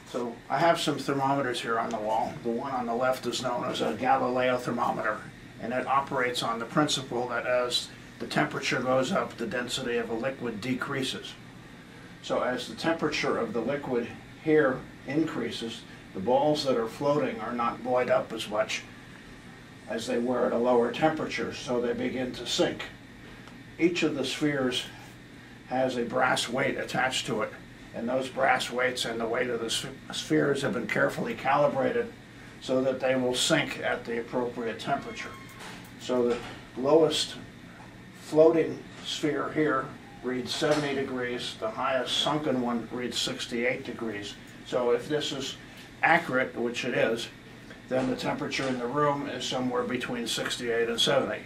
So I have some thermometers here on the wall. The one on the left is known as a Galileo thermometer, and it operates on the principle that as the temperature goes up, the density of a liquid decreases. So as the temperature of the liquid here increases, the balls that are floating are not buoyed up as much as they were at a lower temperature, so they begin to sink. Each of the spheres has a brass weight attached to it, and those brass weights and the weight of the spheres have been carefully calibrated so that they will sink at the appropriate temperature. So the lowest floating sphere here reads 70 degrees, the highest sunken one reads 68 degrees. So if this is accurate, which it is, then the temperature in the room is somewhere between 68 and 70.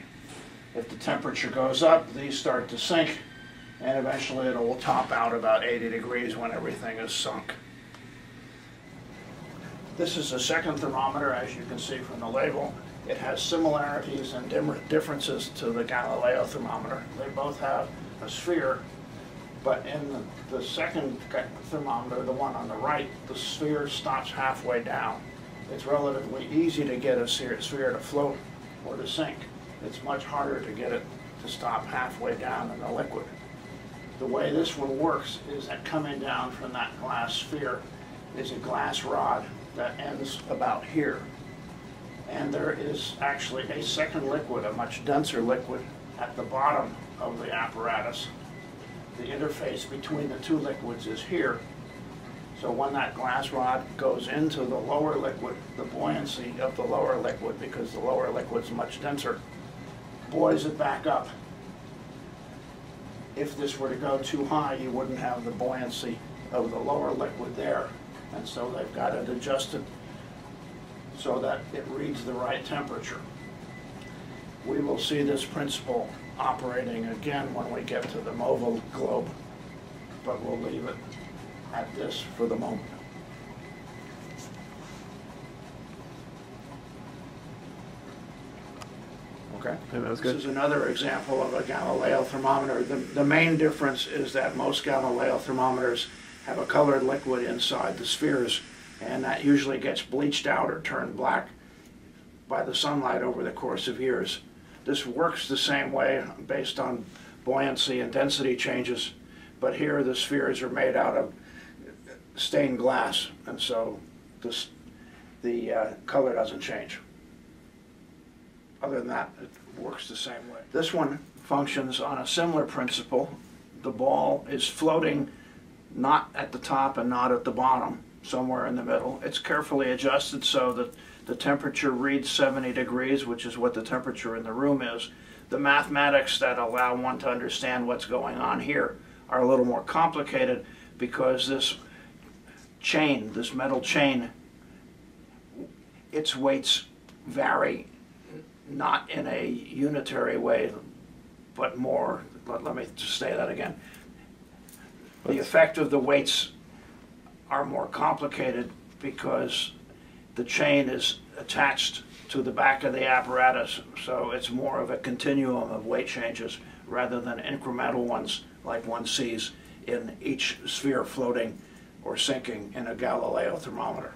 If the temperature goes up, these start to sink, and eventually it will top out about 80 degrees when everything is sunk. This is a second thermometer, as you can see from the label. It has similarities and differences to the Galileo thermometer. They both have a sphere, but in the second thermometer, the one on the right, the sphere stops halfway down. It's relatively easy to get a sphere to float or to sink. It's much harder to get it to stop halfway down in the liquid. The way this one works is that coming down from that glass sphere is a glass rod that ends about here. And there is actually a second liquid, a much denser liquid, at the bottom of the apparatus. The interface between the two liquids is here. So when that glass rod goes into the lower liquid, the buoyancy of the lower liquid, because the lower liquid is much denser, buoys it back up. If this were to go too high, you wouldn't have the buoyancy of the lower liquid there. And so they've got it adjusted so that it reads the right temperature. We will see this principle operating again when we get to the mobile globe, but we'll leave it at this for the moment. Okay. Yeah, that was good. This is another example of a Galileo thermometer. The main difference is that most Galileo thermometers have a colored liquid inside the spheres, and that usually gets bleached out or turned black by the sunlight over the course of years. This works the same way based on buoyancy and density changes, but here the spheres are made out of stained glass, and so the color doesn't change. Other than that, it works the same way. This one functions on a similar principle. The ball is floating not at the top and not at the bottom, somewhere in the middle. It's carefully adjusted so that the temperature reads 70 degrees, which is what the temperature in the room is. The mathematics that allow one to understand what's going on here are a little more complicated because this chain, this metal chain, its weights vary not in a unitary way, but more, let me just say that again. The effect of the weights are more complicated because the chain is attached to the back of the apparatus, so it's more of a continuum of weight changes rather than incremental ones like one sees in each sphere floating or sinking in a Galileo thermometer.